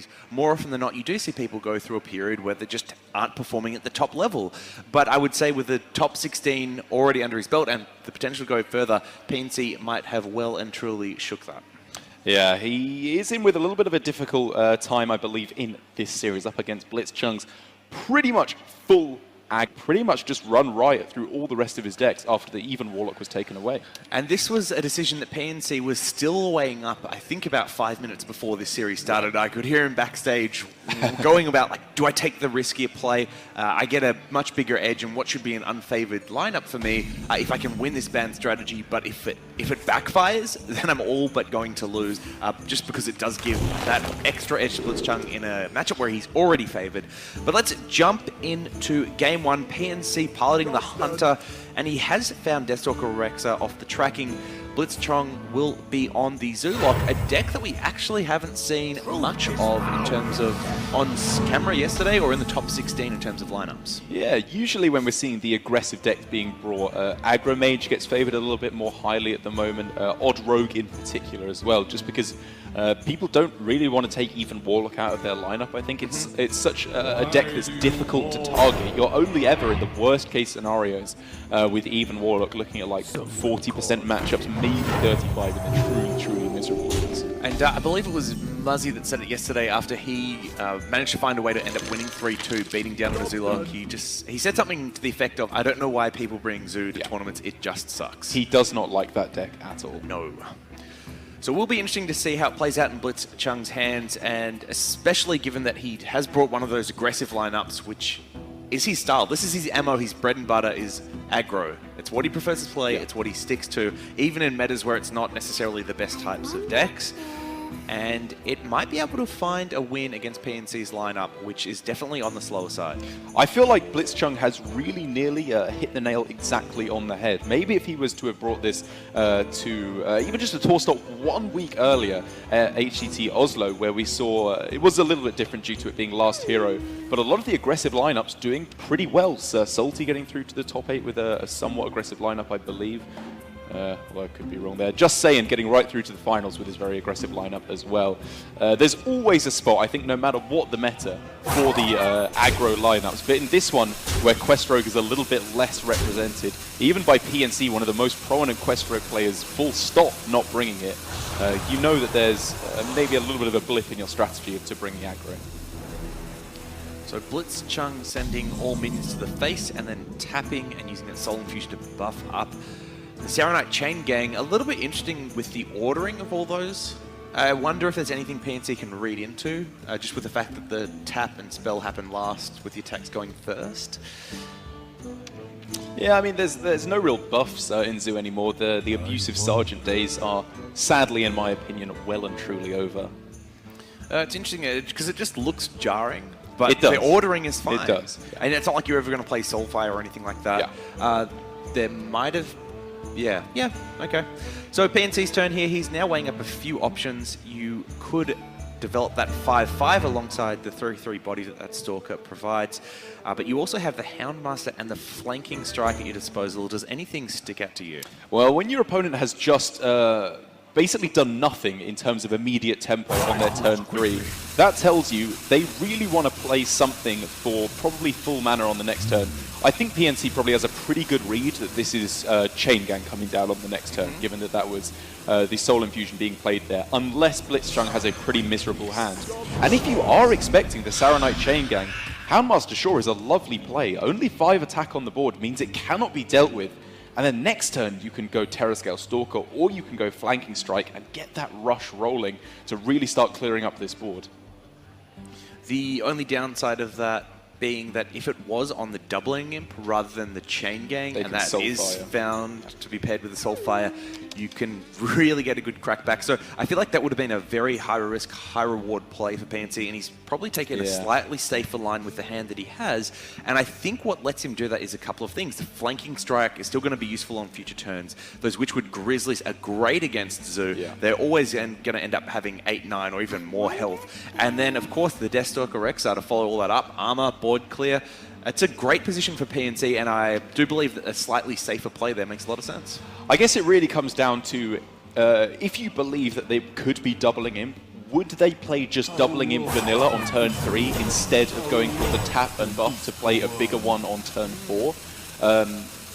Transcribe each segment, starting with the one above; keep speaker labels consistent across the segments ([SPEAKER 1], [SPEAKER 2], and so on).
[SPEAKER 1] games, more often than not, you do see people go through a period where they just aren't performing at the top level. But I would say with the top 16 already under his belt and the potential to go further, PNC might have well and truly shook that.
[SPEAKER 2] Yeah, he is in with a little bit of a difficult time, I believe, in this series up against Blitzchung's pretty much full ag, pretty much just run riot through all the rest of his decks after the even Warlock was taken away.
[SPEAKER 1] And this was a decision that PNC was still weighing up, I think about 5 minutes before this series started. I could hear him backstage going about, like, do I take the riskier play? I get a much bigger edge in what should be an unfavored lineup for me if I can win this ban strategy, but if it backfires, then I'm all but going to lose, just because it does give that extra edge to Blitzchung in a matchup where he's already favored. But let's jump into game one. PNC piloting the Hunter, and he has found Deathstalker Rexa off the tracking. Blitzchung will be on the Zoolock, a deck that we actually haven't seen much of in terms of on camera yesterday or in the top 16 in terms of lineups.
[SPEAKER 2] Yeah, usually when we're seeing the aggressive decks being brought, Aggro Mage gets favored a little bit more highly at the moment, Odd Rogue in particular as well, just because people don't really want to take even Warlock out of their lineup. I think it's such a deck that's difficult to target. You're only ever in the worst case scenarios with even Warlock looking at like 40% matchups, maybe 35 in the truly miserable ones.
[SPEAKER 1] And I believe it was Muzzy that said it yesterday after he managed to find a way to end up winning 3-2, beating down on Zoolock. He said something to the effect of, I don't know why people bring Zoo to tournaments, it just sucks.
[SPEAKER 2] He does not like that deck at all.
[SPEAKER 1] No. So it will be interesting to see how it plays out in Blitzchung's hands, and especially given that he has brought one of those aggressive lineups, which is his style. This is his ammo. His bread and butter is aggro. It's what he prefers to play. It's what he sticks to, even in metas where it's not necessarily the best types of decks. And it might be able to find a win against PNC's lineup, which is definitely on the slower side.
[SPEAKER 2] I feel like Blitzchung has really nearly hit the nail exactly on the head. Maybe if he was to have brought this to even just a tour stop 1 week earlier at HCT Oslo, where we saw it was a little bit different due to it being last hero, but a lot of the aggressive lineups doing pretty well. Salty getting through to the top 8 with a somewhat aggressive lineup, I believe. Well, I could be wrong there. Just saying, getting right through to the finals with his very aggressive lineup as well. There's always a spot, I think, no matter what the meta, for the aggro lineups. But in this one, where Quest Rogue is a little bit less represented, even by PNC, one of the most prominent Quest Rogue players, full stop, not bringing it, you know that there's maybe a little bit of a blip in your strategy to bringing aggro.
[SPEAKER 1] So Blitzchung sending all minions to the face and then tapping and using that Soul Infusion to buff up the Saronite Chain Gang. A little bit interesting with the ordering of all those. I wonder if there's anything PNC can read into, just with the fact that the tap and spell happen last with the attacks going first.
[SPEAKER 2] Yeah, I mean, there's no real buffs in Zoo anymore. The abusive Sergeant days are, sadly, in my opinion, well and truly over.
[SPEAKER 1] It's interesting because it just looks jarring, but
[SPEAKER 2] it does.
[SPEAKER 1] The ordering is fine.
[SPEAKER 2] It does.
[SPEAKER 1] And it's not like you're ever going to play Soulfire or anything like that.
[SPEAKER 2] Yeah.
[SPEAKER 1] There might have... Yeah, okay. So PNC's turn here. He's now weighing up a few options. You could develop that 5-5 alongside the 3-3 body that Stalker provides. But you also have the Houndmaster and the Flanking Strike at your disposal. Does anything stick out to you?
[SPEAKER 2] Well, when your opponent has just basically done nothing in terms of immediate tempo on their turn 3, that tells you they really want to play something for probably full mana on the next turn. I think PNC probably has a pretty good read that this is Chain Gang coming down on the next turn, given that that was the Soul Infusion being played there, unless Blitzchung has a pretty miserable hand. And if you are expecting the Saronite Chain Gang, Houndmaster Shore is a lovely play. Only 5 attack on the board means it cannot be dealt with. And then next turn, you can go Terrascale Stalker, or you can go Flanking Strike and get that rush rolling to really start clearing up this board.
[SPEAKER 1] The only downside of that being that if it was on the Doubling Imp rather than the Chain Gang, and that is found to be paired with the Soulfire, you can really get a good crackback. So I feel like that would have been a very high-risk, high-reward play for PNC, and he's probably taken a slightly safer line with the hand that he has. And I think what lets him do that is a couple of things. The Flanking Strike is still going to be useful on future turns. Those Witchwood Grizzlies are great against Zoo. Yeah. They're always going to end up having 8, 9, or even more health. And then, of course, the Deathstalker Rexa to follow all that up. Armor, board clear. It's a great position for PNC, and I do believe that a slightly safer play there makes a lot of sense.
[SPEAKER 2] I guess it really comes down to if you believe that they could be doubling Imp, would they play just doubling Imp vanilla on turn 3 instead of going for the tap and buff to play a bigger one on turn 4?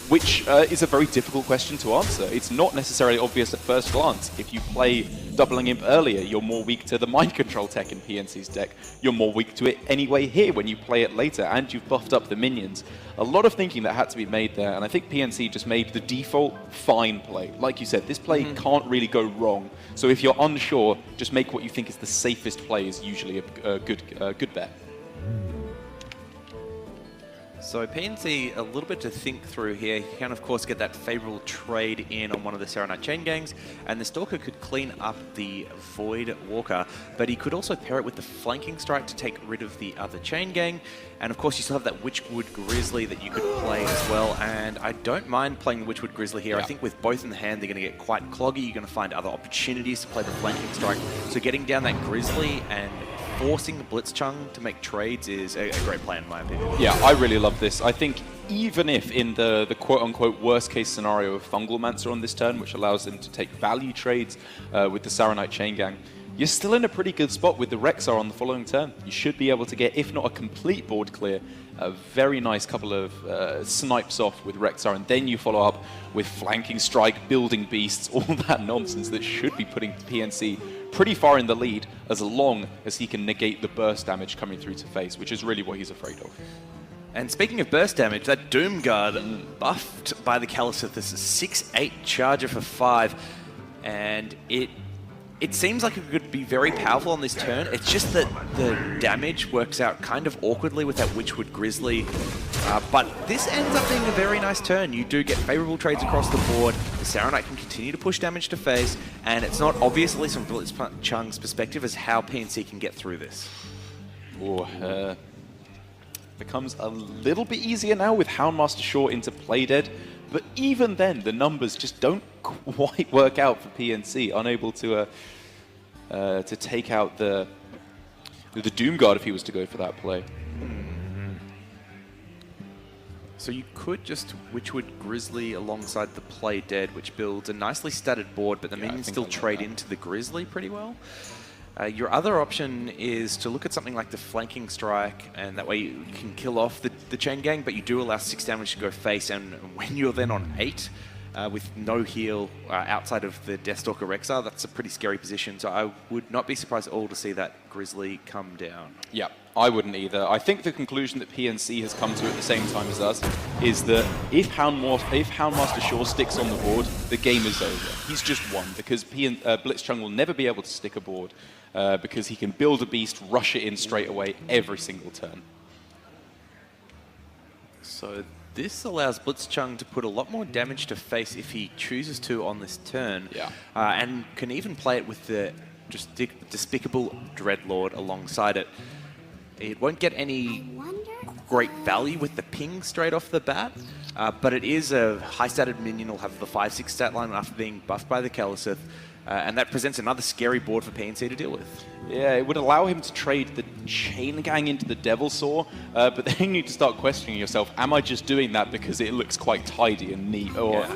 [SPEAKER 2] Which is a very difficult question to answer. It's not necessarily obvious at first glance. If you play doubling Imp earlier, you're more weak to the mind control tech in PNC's deck. You're more weak to it anyway here when you play it later, and you've buffed up the minions. A lot of thinking that had to be made there, and I think PNC just made the default fine play. Like you said, this play can't really go wrong. So if you're unsure, just make what you think is the safest play is usually a good bet.
[SPEAKER 1] So PNC, a little bit to think through here. You can, of course, get that favorable trade in on one of the Saronite Chain Gangs, and the Stalker could clean up the Void Walker, but he could also pair it with the Flanking Strike to take rid of the other Chain Gang. And of course, you still have that Witchwood Grizzly that you could play as well, and I don't mind playing the Witchwood Grizzly here. Yeah. I think with both in the hand, they're going to get quite cloggy. You're going to find other opportunities to play the Flanking Strike. So getting down that Grizzly and forcing Blitzchung to make trades is a great plan, in my opinion.
[SPEAKER 2] Yeah, I really love this. I think even if in the quote-unquote worst-case scenario of Fungalmancer on this turn, which allows them to take value trades with the Saronite Chain Gang, you're still in a pretty good spot with the Rexar on the following turn. You should be able to get, if not a complete board clear, a very nice couple of snipes off with Rexar, and then you follow up with Flanking Strike, Building Beasts, all that nonsense that should be putting PNC pretty far in the lead, as long as he can negate the burst damage coming through to face, which is really what he's afraid of.
[SPEAKER 1] And speaking of burst damage, that Doom Guard buffed by the Calisith is a 6/8 charger for 5, and it seems like it could be very powerful on this turn. It's just that the damage works out kind of awkwardly with that Witchwood Grizzly. But this ends up being a very nice turn. You do get favorable trades across the board. The Saronite can continue to push damage to face, and it's not obvious, at least from Blitzchung's perspective, as how PNC can get through this.
[SPEAKER 2] Becomes a little bit easier now with Houndmaster Shaw into play dead. But even then, the numbers just don't quite work out for PNC, unable to take out the Doom Guard if he was to go for that play.
[SPEAKER 1] So you could just Witchwood Grizzly alongside the Play Dead, which builds a nicely statted board, but the minions still trade into the Grizzly pretty well. Your other option is to look at something like the Flanking Strike, and that way you can kill off the Chain Gang, but you do allow 6 damage to go face, and when you're then on 8, with no heal outside of the Deathstalker Rexar, that's a pretty scary position, so I would not be surprised at all to see that Grizzly come down.
[SPEAKER 2] Yeah, I wouldn't either. I think the conclusion that PNC has come to at the same time as us is that if Houndmaster Shaw sticks on the board, the game is over. He's just won, because Blitzchung will never be able to stick a board, because he can build a beast, rush it in straight away every single turn.
[SPEAKER 1] So this allows Blitzchung to put a lot more damage to face if he chooses to on this turn, and can even play it with the Despicable Dreadlord alongside it. It won't get any great value with the ping straight off the bat, but it is a high-statted minion. Will have the 5/6 stat line after being buffed by the Calisith, and that presents another scary board for PNC to deal with.
[SPEAKER 2] Yeah, it would allow him to trade the Chain Gang into the Devilsaur, but then you need to start questioning yourself, am I just doing that because it looks quite tidy and neat, or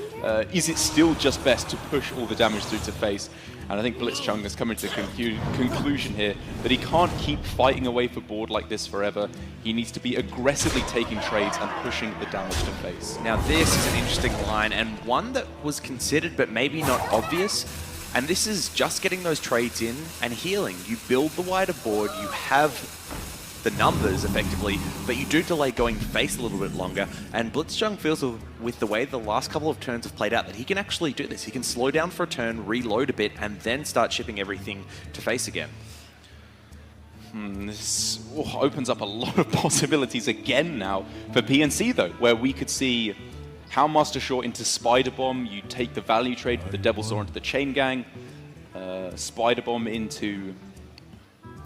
[SPEAKER 2] is it still just best to push all the damage through to face? And I think Blitzchung has come into the conclusion here that he can't keep fighting away for board like this forever. He needs to be aggressively taking trades and pushing the damage to face.
[SPEAKER 1] Now this is an interesting line, and one that was considered but maybe not obvious. And this is just getting those trades in and healing. You build the wider board, you have the numbers effectively, but you do delay going face a little bit longer. And Blitzchung feels with the way the last couple of turns have played out that he can actually do this. He can slow down for a turn, reload a bit, and then start shipping everything to face again.
[SPEAKER 2] This opens up a lot of possibilities again now for PNC though, where we could see Houndmaster Shaw into Spider Bomb, you take the value trade with the Devilsaur into the Chain Gang, Spider Bomb into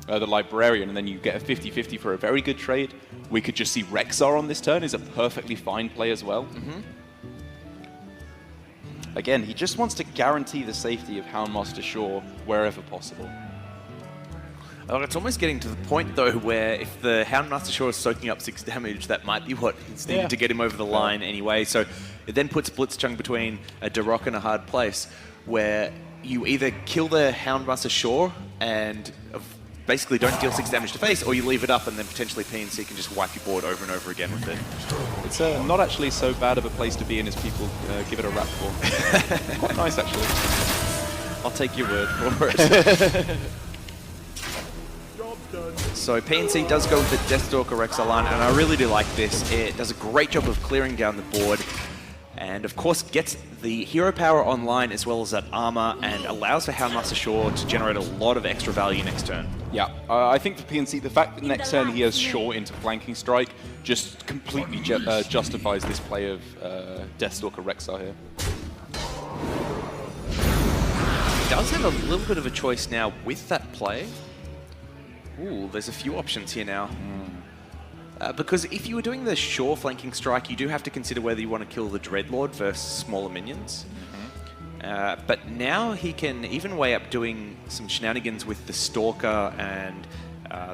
[SPEAKER 2] the Librarian, and then you get a 50-50 for a very good trade. We could just see Rexar on this turn is a perfectly fine play as well. Again, he just wants to guarantee the safety of Houndmaster Shaw wherever possible.
[SPEAKER 1] It's almost getting to the point, though, where if the Houndmaster Shaw is soaking up 6 damage, that might be what is needed to get him over the line anyway. So it then puts Blitzchung between a Darok and a hard place, where you either kill the Houndmaster Shaw and basically don't deal 6 damage to face, or you leave it up and then potentially PNC can just wipe your board over and over again with it.
[SPEAKER 2] It's not actually so bad of a place to be in as people give it a rap for. Quite nice, actually.
[SPEAKER 1] I'll take your word for it. So PNC does go with the Deathstalker Rexalan, and I really do like this. It does a great job of clearing down the board, and of course gets the hero power online as well as that armor, and allows for Houndmaster Shaw to generate a lot of extra value next turn.
[SPEAKER 2] Yeah, I think for PNC, the fact that next turn he has Shaw into Flanking Strike just completely justifies this play of Deathstalker Rexar here.
[SPEAKER 1] He does have a little bit of a choice now with that play. Ooh, there's a few options here now. Because if you were doing the Shaw Flanking Strike, you do have to consider whether you want to kill the Dreadlord versus smaller minions. But now he can even weigh up doing some shenanigans with the Stalker and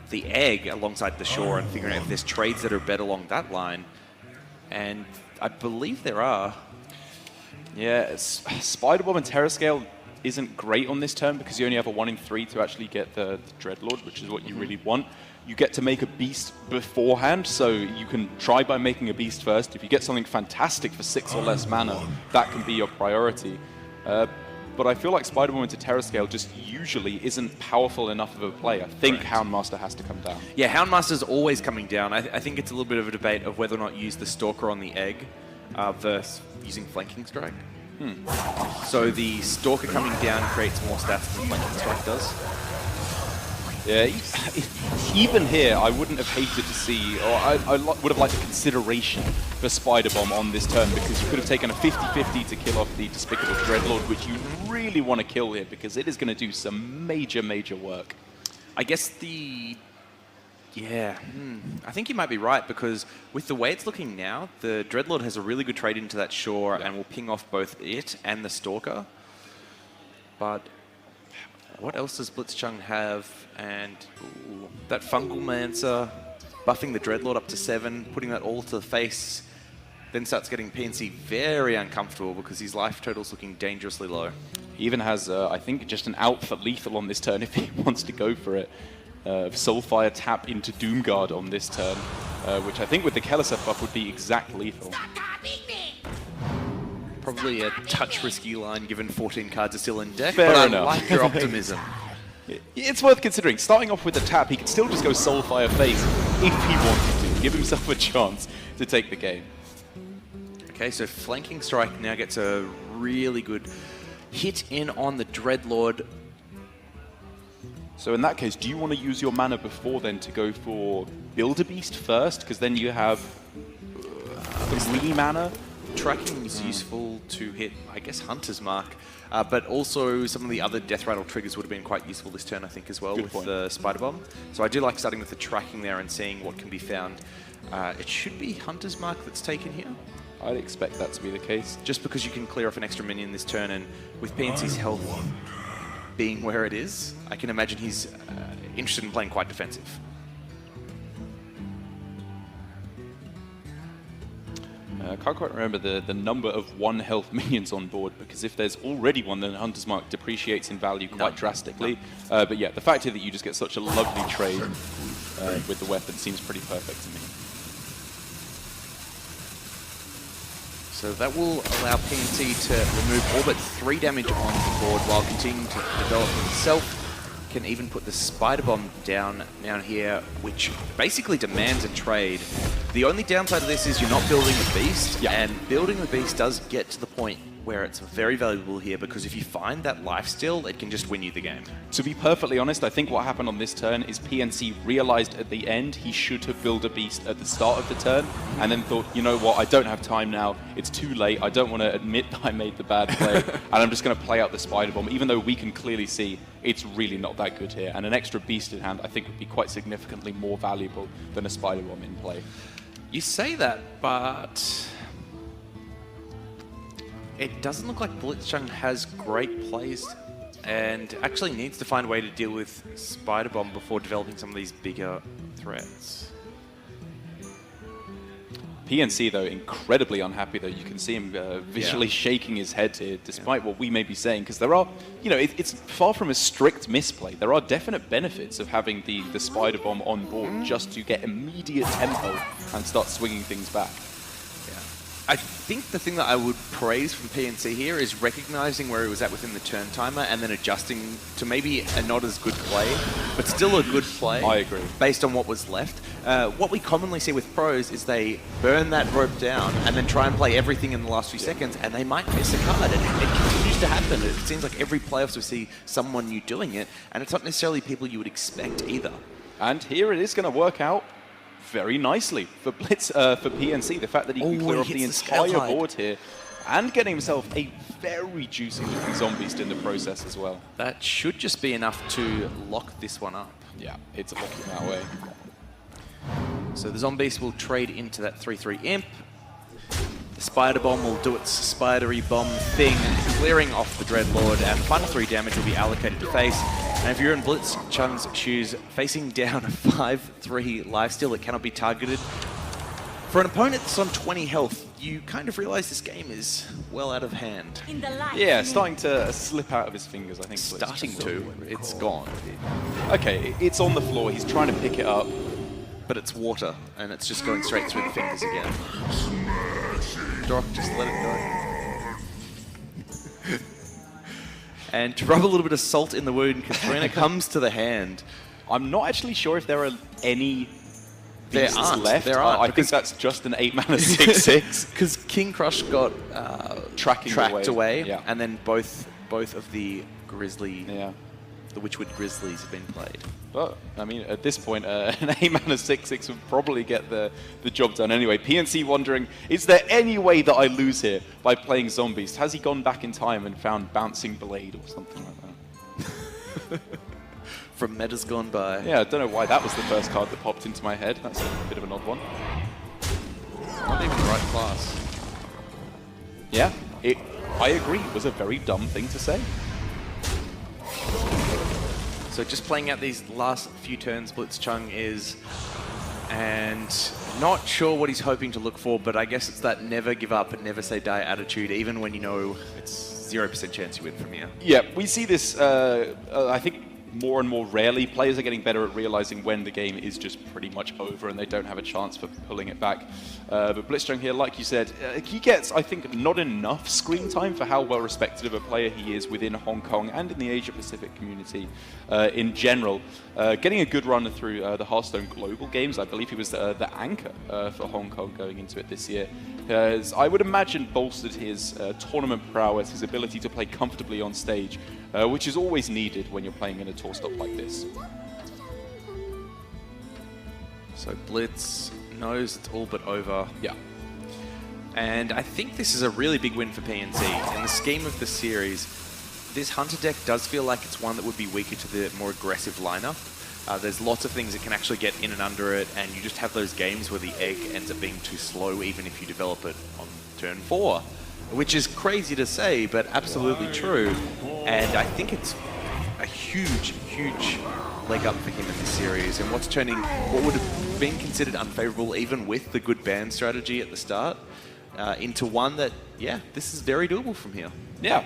[SPEAKER 1] the Egg alongside the Shaw and figuring out if there's trades that are better along that line. And I believe there are.
[SPEAKER 2] Yeah, Spider Bomb and Terrascale isn't great on this turn because you only have a 1 in 3 to actually get the Dreadlord, which is what you really want. You get to make a beast beforehand, so you can try by making a beast first. If you get something fantastic for 6 or less mana, that can be your priority. But I feel like Spider-Woman to Terrascale just usually isn't powerful enough of a play. I think Houndmaster has to come down.
[SPEAKER 1] Yeah, Houndmaster's always coming down. I think it's a little bit of a debate of whether or not you use the Stalker on the Egg versus using Flanking Strike. So the Stalker coming down creates more stats than Flanking Strike does.
[SPEAKER 2] Yeah, even here, I wouldn't have hated to see, or I would have liked a consideration for Spider Bomb on this turn, because you could have taken a 50-50 to kill off the Despicable Dreadlord, which you really want to kill here, because it is going to do some major, major work.
[SPEAKER 1] I guess Yeah, I think you might be right, because with the way it's looking now, the Dreadlord has a really good trade into that Shore and will ping off both it and the Stalker. But what else does Blitzchung have? And that Fungal Mancer, buffing the Dreadlord up to 7, putting that all to the face, then starts getting PNC very uncomfortable because his life total's looking dangerously low.
[SPEAKER 2] He even has, I think, just an out for lethal on this turn if he wants to go for it. Soulfire tap into Doomguard on this turn, which I think with the Keleseth buff would be exact lethal.
[SPEAKER 1] Probably a touch risky line given 14 cards are still in deck,
[SPEAKER 2] Fair
[SPEAKER 1] but
[SPEAKER 2] enough.
[SPEAKER 1] I like your optimism.
[SPEAKER 2] It's worth considering. Starting off with the tap, he could still just go Soulfire face if he wanted to. Give himself a chance to take the game.
[SPEAKER 1] Okay, so Flanking Strike now gets a really good hit in on the Dreadlord.
[SPEAKER 2] So in that case, do you want to use your mana before then to go for Build-A-Beast first? Because then you have 3 mana.
[SPEAKER 1] Tracking is useful to hit, I guess, Hunter's Mark, but also some of the other Death Rattle triggers would have been quite useful this turn, I think, as well, with the Spider Bomb. So I do like starting with the tracking there and seeing what can be found. It should be Hunter's Mark that's taken here.
[SPEAKER 2] I'd expect that to be the case.
[SPEAKER 1] Just because you can clear off an extra minion this turn, and with PNC's health being where it is, I can imagine he's interested in playing quite defensive.
[SPEAKER 2] I can't quite remember the number of 1 health minions on board, because if there's already one, then Hunter's Mark depreciates in value quite drastically. But yeah, the fact here that you just get such a lovely trade with the weapon seems pretty perfect to me.
[SPEAKER 1] So that will allow PNC to remove all but 3 damage on the board while continuing to develop himself. Can even put the Spider Bomb down here, which basically demands a trade. The only downside of this is you're not building the Beast, and building the Beast does get to the point where it's very valuable here, because if you find that lifesteal, it can just win you the game.
[SPEAKER 2] To be perfectly honest, I think what happened on this turn is PNC realized at the end he should have built a beast at the start of the turn, and then thought, you know what, I don't have time now, it's too late, I don't want to admit that I made the bad play, and I'm just going to play out the Spider Bomb, even though we can clearly see it's really not that good here, and an extra beast in hand I think would be quite significantly more valuable than a Spider Bomb in play.
[SPEAKER 1] You say that, but it doesn't look like Blitzchung has great plays and actually needs to find a way to deal with Spider Bomb before developing some of these bigger threats.
[SPEAKER 2] PNC, though, incredibly unhappy, though. You can see him visually shaking his head here, despite what we may be saying, because there are, it's far from a strict misplay. There are definite benefits of having the Spider Bomb on board just to get immediate tempo and start swinging things back.
[SPEAKER 1] I think the thing that I would praise from PNC here is recognizing where he was at within the turn timer and then adjusting to maybe a not as good play, but still a good play.
[SPEAKER 2] I agree.
[SPEAKER 1] Based on what was left. What we commonly see with pros is they burn that rope down and then try and play everything in the last few seconds, and they might miss a card. And it continues to happen. It seems like every playoffs we see someone new doing it, and it's not necessarily people you would expect either.
[SPEAKER 2] And here it is going to work out very nicely for Blitz, for PNC. The fact that he can clear off the entire board here and getting himself a very juicy looking Zombeast in the process as well.
[SPEAKER 1] That should just be enough to lock this one up.
[SPEAKER 2] Yeah, it's looking that way.
[SPEAKER 1] So the Zombeast will trade into that 3-3 Imp. The Spider Bomb will do its spidery bomb thing, clearing off the Dreadlord, and the final 3 damage will be allocated to face. And if you're in Blitzchung's shoes, facing down a 5-3 lifesteal that cannot be targeted, for an opponent that's on 20 health, you kind of realize this game is well out of hand.
[SPEAKER 2] Yeah, starting to slip out of his fingers, I think.
[SPEAKER 1] Starting to. It's gone.
[SPEAKER 2] Okay, it's on the floor. He's trying to pick it up.
[SPEAKER 1] But it's water, and it's just going straight through the fingers again. Doc, just let it go. And to rub a little bit of salt in the wound, Katrina comes to the hand.
[SPEAKER 2] I'm not actually sure if there are any
[SPEAKER 1] there
[SPEAKER 2] beasts
[SPEAKER 1] aren't.
[SPEAKER 2] left.
[SPEAKER 1] There aren't.
[SPEAKER 2] I think that's just an 8-mana 6/6.
[SPEAKER 1] Because King Crush got tracked away,
[SPEAKER 2] yeah.
[SPEAKER 1] and then both of the Grizzly,
[SPEAKER 2] Yeah.
[SPEAKER 1] the Witchwood Grizzlies have been played.
[SPEAKER 2] But, I mean, at this point, an 8-mana 6/6 would probably get the job done anyway. PNC wondering, is there any way that I lose here by playing Zombeast? Has he gone back in time and found Bouncing Blade or something like that?
[SPEAKER 1] From metas gone by.
[SPEAKER 2] Yeah, I don't know why that was the first card that popped into my head. That's a bit of an odd one.
[SPEAKER 1] Not even the right class.
[SPEAKER 2] Yeah, I agree, it was a very dumb thing to say.
[SPEAKER 1] So just playing out these last few turns, Blitzchung is, and not sure what he's hoping to look for, but I guess it's that never give up and never say die attitude, even when you know it's 0% chance you win from here.
[SPEAKER 2] Yeah, we see this, I think, more and more rarely. Players are getting better at realizing when the game is just pretty much over and they don't have a chance for pulling it back. But Blitzchung here, like you said, he gets, I think, not enough screen time for how well respected of a player he is within Hong Kong and in the Asia-Pacific community in general. Getting a good run through the Hearthstone Global Games. I believe he was the anchor for Hong Kong going into it this year. I would imagine bolstered his tournament prowess, his ability to play comfortably on stage, which is always needed when you're playing in a tour stop like this.
[SPEAKER 1] So Blitz knows it's all but over.
[SPEAKER 2] Yeah.
[SPEAKER 1] And I think this is a really big win for PNC. In the scheme of the series, this Hunter deck does feel like it's one that would be weaker to the more aggressive lineup. There's lots of things that can actually get in and under it, and you just have those games where the egg ends up being too slow even if you develop it on turn 4. Which is crazy to say, but absolutely true. And I think it's a huge, huge leg up for him in this series, and what's turning what would have been considered unfavorable even with the good ban strategy at the start into one that, yeah, this is very doable from here.
[SPEAKER 2] Yeah,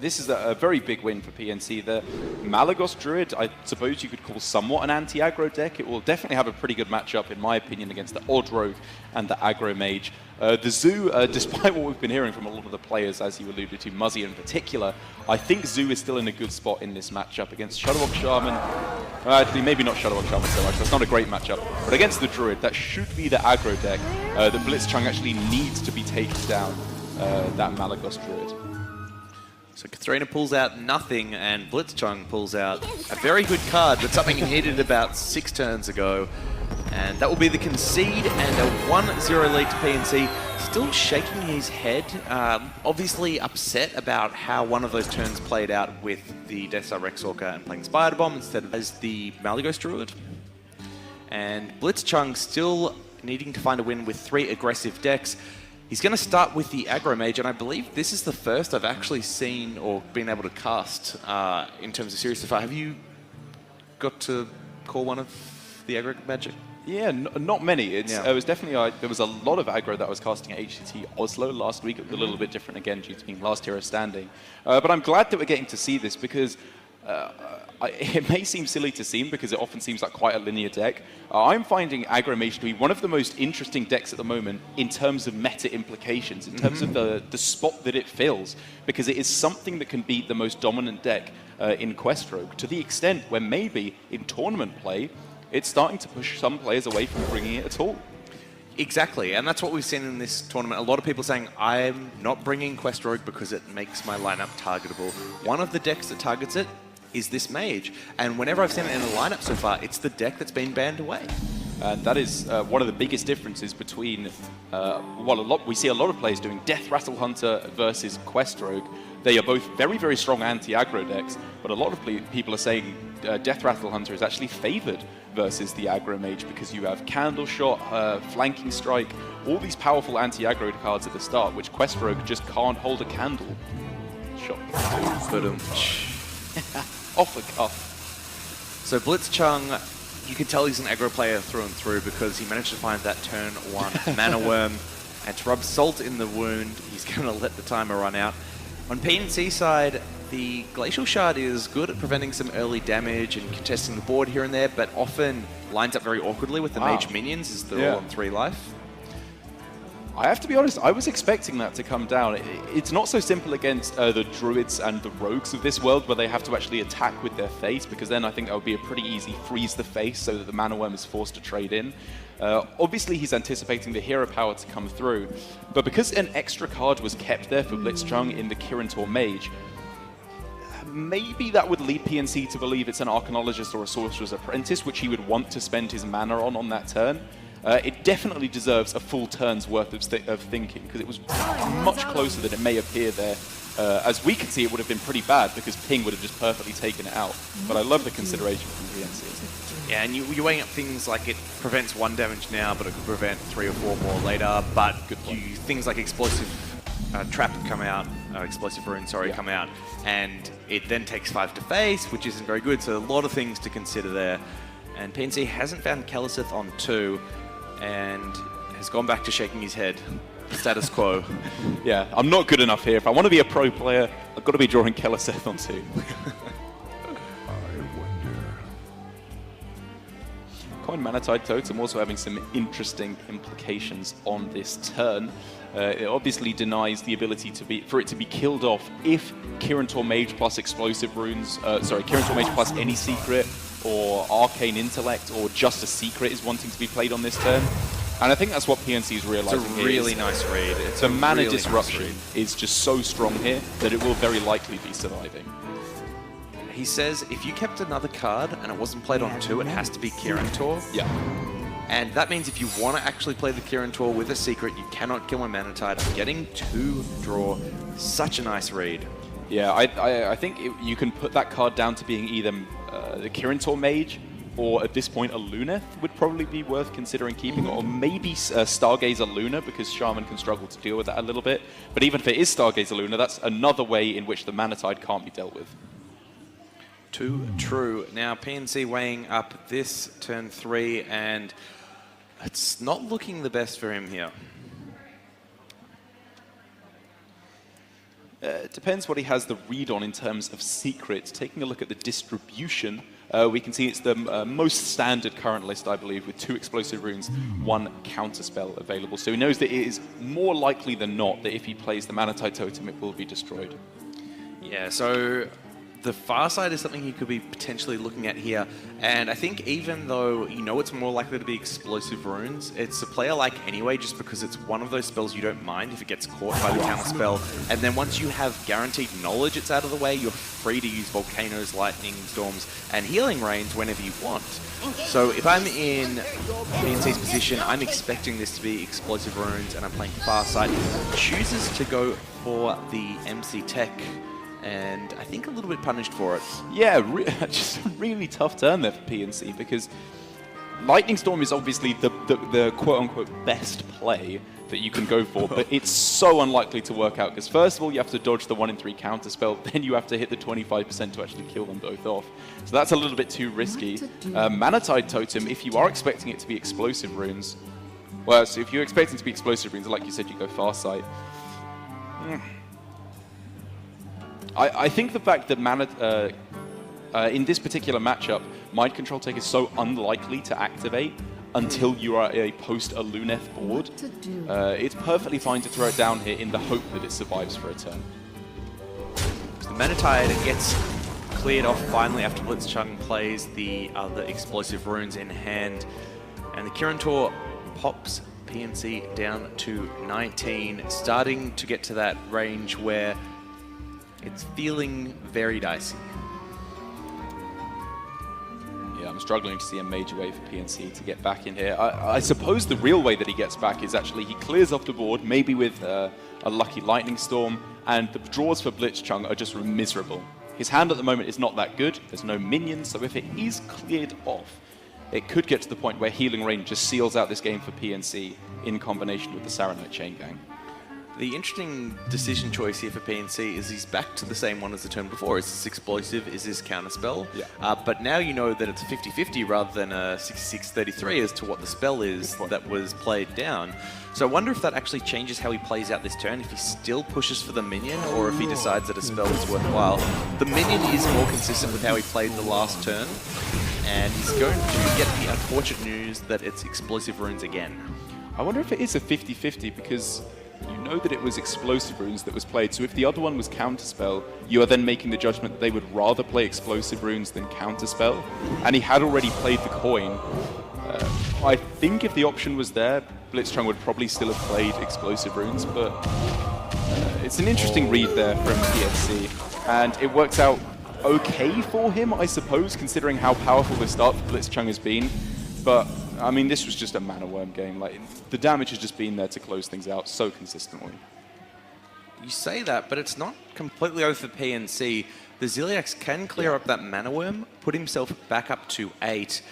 [SPEAKER 2] this is a very big win for PNC. The Malygos Druid, I suppose you could call somewhat an anti-aggro deck. It will definitely have a pretty good matchup, in my opinion, against the Odd Rogue and the Aggro Mage. The Zoo, despite what we've been hearing from a lot of the players, as you alluded to, Muzzy in particular, I think Zoo is still in a good spot in this matchup against Shudderwock Shaman. Actually, maybe not Shudderwock Shaman so much, that's not a great matchup. But against the Druid, that should be the aggro deck that Blitzchung actually needs to be taking down that Malygos Druid.
[SPEAKER 1] So Katharina pulls out nothing, and Blitzchung pulls out a very good card, but something he needed about 6 turns ago. And that will be the concede, and a 1-0 lead to PNC. Still shaking his head, obviously upset about how one of those turns played out with the Deathstar Rexorca and playing Spider Bomb instead of as the Malygos Druid. And Blitzchung still needing to find a win with 3 aggressive decks. He's going to start with the Aggro Mage, and I believe this is the first I've actually seen or been able to cast in terms of series so far. Have you got to call one of the Aggro Magic
[SPEAKER 2] Yeah, not many. It was definitely there was a lot of aggro that I was casting at HCT Oslo last week. It was a little bit different again due to being last hero standing. But I'm glad that we're getting to see this because it may seem silly to seem because it often seems like quite a linear deck. I'm finding Aggro Mage to be one of the most interesting decks at the moment in terms of meta implications, in terms of the spot that it fills, because it is something that can beat the most dominant deck in Quest Rogue to the extent where maybe in tournament play, it's starting to push some players away from bringing it at all.
[SPEAKER 1] Exactly, and that's what we've seen in this tournament. A lot of people saying, I'm not bringing Quest Rogue because it makes my lineup targetable. One of the decks that targets it is this mage, and whenever I've seen it in the lineup so far, it's the deck that's been banned away.
[SPEAKER 2] And that is one of the biggest differences between, we see a lot of players doing Death Rattle Hunter versus Quest Rogue. They are both very, very strong anti-aggro decks, but a lot of people are saying Death Rattle Hunter is actually favored versus the aggro mage because you have Candle Shot, Flanking Strike, all these powerful anti-aggro cards at the start, which Quest Rogue just can't hold a candle. Shot. Off the cuff.
[SPEAKER 1] So Blitzchung, you can tell he's an aggro player through and through because he managed to find that turn 1 Mana Worm, and to rub salt in the wound, he's going to let the timer run out. On PNC side, the Glacial Shard is good at preventing some early damage and contesting the board here and there, but often lines up very awkwardly with the mage minions as they're all on 3 life.
[SPEAKER 2] I have to be honest, I was expecting that to come down. It's not so simple against the druids and the rogues of this world where they have to actually attack with their face, because then I think that would be a pretty easy freeze the face so that the Mana Worm is forced to trade in. Obviously he's anticipating the hero power to come through, but because an extra card was kept there for Blitzchung in the Kirin Tor Mage, maybe that would lead PNC to believe it's an Arcanologist or a Sorcerer's Apprentice, which he would want to spend his mana on that turn. It definitely deserves a full turn's worth of thinking, because it was much closer than it may appear there. As we can see, it would have been pretty bad, because Ping would have just perfectly taken it out. But I love the consideration from PNC.
[SPEAKER 1] Yeah, and you're weighing up things like it prevents 1 damage now, but it could prevent 3 or 4 more later. But things like Explosive Trap come out, Explosive Rune, come out, and it then takes 5 to face, which isn't very good. So a lot of things to consider there. And PNC hasn't found Keleseth on 2, and has gone back to shaking his head. Status quo.
[SPEAKER 2] Yeah, I'm not good enough here. If I want to be a pro player, I've got to be drawing Keleseth on 2. Coin Manatide Totem also having some interesting implications on this turn. It obviously denies the ability for it to be killed off if Kirin Tor Mage plus Explosive Runes, Kirin Tor Mage plus any secret, or Arcane Intellect, or just a secret is wanting to be played on this turn. And I think that's what PNC is realizing.
[SPEAKER 1] It's a really nice read.
[SPEAKER 2] The mana disruption is just so strong here that it will very likely be surviving.
[SPEAKER 1] He says if you kept another card and it wasn't played on 2, it has to be Kirin Tor.
[SPEAKER 2] Yeah.
[SPEAKER 1] And that means if you want to actually play the Kirin Tor with a secret, you cannot kill a Manatide. I'm getting 2 draw. Such a nice read.
[SPEAKER 2] Yeah, I think you can put that card down to being either the Kirin Tor Mage, or at this point a Luneth would probably be worth considering keeping, or maybe Stargazer Luna, because Shaman can struggle to deal with that a little bit. But even if it is Stargazer Luna, that's another way in which the Manatide can't be dealt with.
[SPEAKER 1] Too true. Now PNC weighing up this turn 3, and it's not looking the best for him here.
[SPEAKER 2] It depends what he has the read on in terms of secrets. Taking a look at the distribution, we can see it's the most standard current list, I believe, with 2 Explosive Runes, 1 Counterspell available. So he knows that it is more likely than not that if he plays the Manatide Totem, it will be destroyed.
[SPEAKER 1] Yeah, so the far side is something he could be potentially looking at here. And I think even though you know it's more likely to be Explosive Runes, it's a play I like anyway, just because it's one of those spells you don't mind if it gets caught by the counter spell. And then once you have guaranteed knowledge it's out of the way, you're free to use Volcanoes, Lightning Storms, and Healing Rains whenever you want. So if I'm in PNC's position, I'm expecting this to be Explosive Runes, and I'm playing Farsight. Chooses to go for the MC Tech, and I think a little bit punished for it.
[SPEAKER 2] Yeah, just a really tough turn there for PNC, because Lightning Storm is obviously the quote-unquote best play. that you can go for, but it's so unlikely to work out because first of all you have to dodge the 1 in 3 counter spell, then you have to hit the 25% to actually kill them both off. So that's a little bit too risky. Mana Tide Totem, if you are expecting it to be explosive runes, well, so if you're expecting it to be explosive runes, like you said, you go Farsight. I think the fact that Mana, in this particular matchup, Mind Control Take is so unlikely to activate until you are a post-Aluneth board. It's perfectly fine to throw it down here in the hope that it survives for a turn.
[SPEAKER 1] The Mana Tide gets cleared off finally after Blitzchung plays the other explosive runes in hand. And the Kirin Tor pops PNC down to 19, starting to get to that range where it's feeling very dicey.
[SPEAKER 2] Yeah, I'm struggling to see a major way for PNC to get back in here. I suppose the real way that he gets back is actually he clears off the board, maybe with a lucky Lightning Storm, and the draws for Blitzchung are just miserable. His hand at the moment is not that good. There's no minions, so if it is cleared off, it could get to the point where Healing Rain just seals out this game for PNC in combination with the Saronite Chain Gang.
[SPEAKER 1] The interesting decision choice here for PNC is he's back to the same one as the turn before. Is this explosive? Is this counterspell?
[SPEAKER 2] Yeah.
[SPEAKER 1] But now you know that it's a 50-50 rather than a 66-33 as to what the spell is that was played down. So I wonder if that actually changes how he plays out this turn, if he still pushes for the minion or if he decides that a spell is worthwhile. The minion is more consistent with how he played the last turn, and he's going to get the unfortunate news that it's explosive runes again.
[SPEAKER 2] I wonder if it is a 50-50 because you know that it was explosive runes that was played, so if the other one was counterspell, you are then making the judgment that they would rather play explosive runes than counterspell, and he had already played the coin. I think if the option was there, Blitzchung would probably still have played explosive runes, but it's an interesting read there from PNC, and it works out okay for him, I suppose, considering how powerful the start for Blitzchung has been, but I mean, this was just a Mana Worm game. Like, the damage has just been there to close things out so consistently.
[SPEAKER 1] You say that, but it's not completely over for PNC. The Ziliax can clear up that Mana Worm, put himself back up to 8,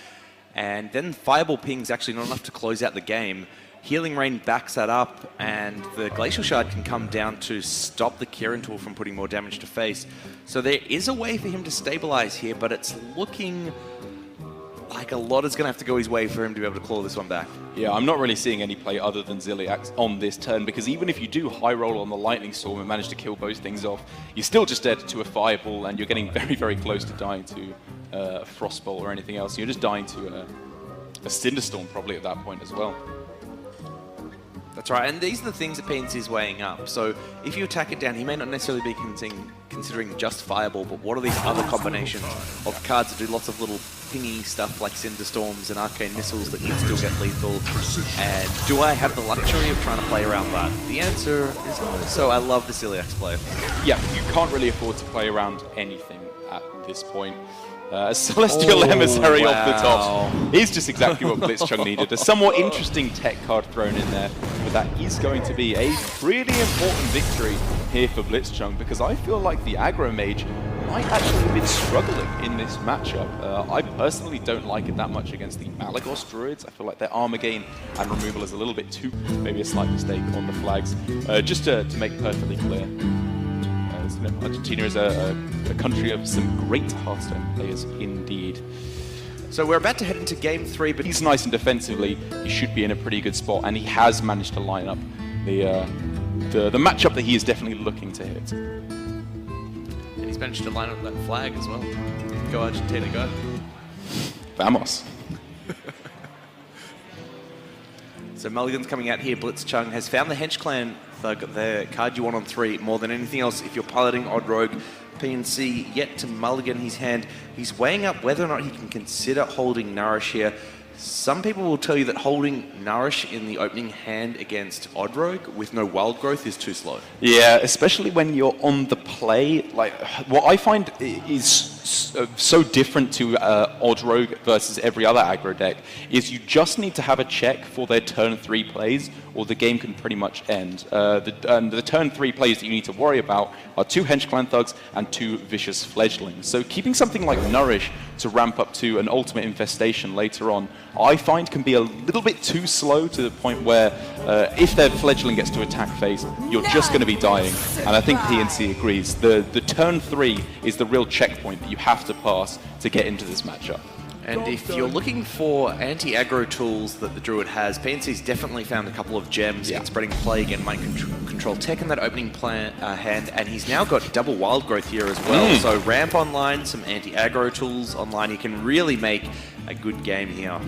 [SPEAKER 1] and then Fireball Ping's actually not enough to close out the game. Healing Rain backs that up, and the Glacial Shard can come down to stop the Kirin Tor from putting more damage to face. So there is a way for him to stabilize here, but it's looking like a lot is going to have to go his way for him to be able to claw this one back.
[SPEAKER 2] Yeah, I'm not really seeing any play other than Ziliax on this turn, because even if you do high roll on the Lightning Storm and manage to kill both things off, you're still just dead to a Fireball, and you're getting very, very close to dying to a Frostbolt or anything else. You're just dying to a Cinderstorm probably at that point as well.
[SPEAKER 1] That's right, and these are the things that PNC is weighing up. So if you attack it down, he may not necessarily be considering just Fireball, but what are these other combinations of cards that do lots of little pingy stuff like Cinderstorms and Arcane Missiles that can still get lethal? And do I have the luxury of trying to play around that? The answer is no. So I love the Ziliax play.
[SPEAKER 2] Yeah, you can't really afford to play around anything at this point. Celestial Emissary off the top is just exactly what Blitzchung needed. A somewhat interesting tech card thrown in there, but that is going to be a pretty important victory here for Blitzchung, because I feel like the Aggro Mage might actually have been struggling in this matchup. I personally don't like it that much against the Malygos Druids. I feel like their armor gain and removal is a little bit too, maybe a slight mistake on the flags. Just to make perfectly clear, Argentina is a country of some great Hearthstone players indeed.
[SPEAKER 1] So we're about to head into Game 3, but
[SPEAKER 2] he's nice and defensively. He should be in a pretty good spot, and he has managed to line up the matchup that he is definitely looking to hit.
[SPEAKER 1] And he's managed to line up that flag as well. Go Argentina, go.
[SPEAKER 2] Vamos.
[SPEAKER 1] So Mulligan's coming out here. Blitzchung has found the Hench Clan Thug, the card you want on 3 more than anything else. If you're piloting Odd Rogue, PNC yet to mulligan his hand. He's weighing up whether or not he can consider holding Nourish here. Some people will tell you that holding Nourish in the opening hand against Odd Rogue with no wild growth is too slow.
[SPEAKER 2] Yeah, especially when you're on the play. Like, what I find is so different to Odd Rogue versus every other aggro deck is you just need to have a check for their turn 3 plays, or the game can pretty much end. The turn 3 plays that you need to worry about are 2 Hench Clan Thugs and 2 Vicious Fledglings. So keeping something like Nourish to ramp up to an Ultimate Infestation later on, I find can be a little bit too slow, to the point where if their Fledgling gets to attack phase, you're just going to be dying. And I think PNC agrees. The turn 3 is the real checkpoint that you have to pass to get into this matchup.
[SPEAKER 1] And if you're looking for anti-aggro tools that the Druid has, PNC's definitely found a couple of gems in Spreading Plague and Mind Control Tech in that opening hand, and he's now got double Wild Growth here as well. So Ramp online, some anti-aggro tools online, he can really make a good game here.